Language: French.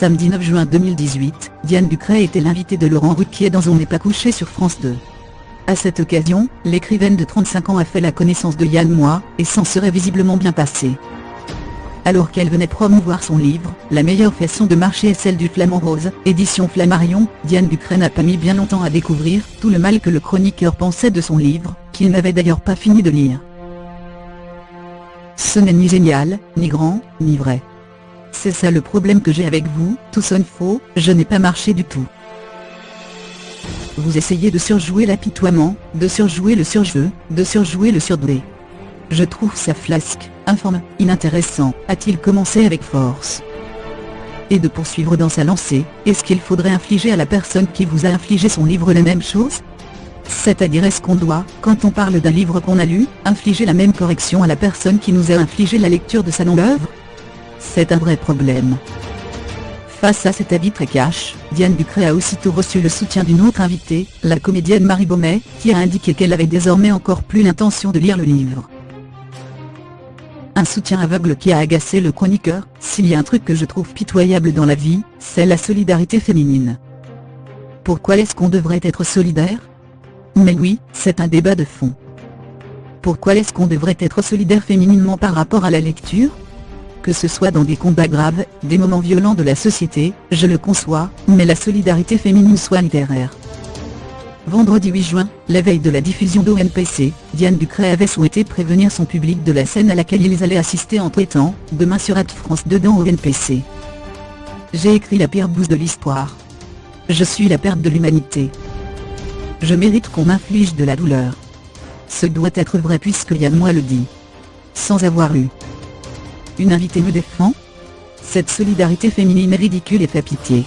Samedi 9 juin 2018, Diane Ducret était l'invitée de Laurent Ruquier dans On n'est pas couché sur France 2. À cette occasion, l'écrivaine de 35 ans a fait la connaissance de Yann Moix, et s'en serait visiblement bien passé. Alors qu'elle venait promouvoir son livre, La meilleure façon de marcher est celle du flamant rose, édition Flammarion, Diane Ducret n'a pas mis bien longtemps à découvrir tout le mal que le chroniqueur pensait de son livre, qu'il n'avait d'ailleurs pas fini de lire. Ce n'est ni génial, ni grand, ni vrai. C'est ça le problème que j'ai avec vous, tout sonne faux, je n'ai pas marché du tout. Vous essayez de surjouer l'apitoiement, de surjouer le surjeu, de surjouer le surdoué. Je trouve ça flasque, informe, inintéressant, a-t-il commencé avec force. Et de poursuivre dans sa lancée, est-ce qu'il faudrait infliger à la personne qui vous a infligé son livre la même chose ? C'est-à-dire est-ce qu'on doit, quand on parle d'un livre qu'on a lu, infliger la même correction à la personne qui nous a infligé la lecture de sa longue œuvre ? C'est un vrai problème. Face à cet avis très cash, Diane Ducret a aussitôt reçu le soutien d'une autre invitée, la comédienne Marie Baumet, qui a indiqué qu'elle avait désormais encore plus l'intention de lire le livre. Un soutien aveugle qui a agacé le chroniqueur. S'il y a un truc que je trouve pitoyable dans la vie, c'est la solidarité féminine. Pourquoi est-ce qu'on devrait être solidaire ? Mais oui, c'est un débat de fond. Pourquoi est-ce qu'on devrait être solidaire fémininement par rapport à la lecture ? Que ce soit dans des combats graves, des moments violents de la société, je le conçois, mais la solidarité féminine soit littéraire. Vendredi 8 juin, la veille de la diffusion d'ONPC, Diane Ducret avait souhaité prévenir son public de la scène à laquelle ils allaient assister en tweetant « Demain sur France 2 dans ONPC. J'ai écrit la pire bouse de l'histoire. Je suis la perte de l'humanité. Je mérite qu'on m'inflige de la douleur. Ce doit être vrai puisque Yann Moix le dit. Sans avoir lu. Une invitée me défend ? Cette solidarité féminine est ridicule et fait pitié.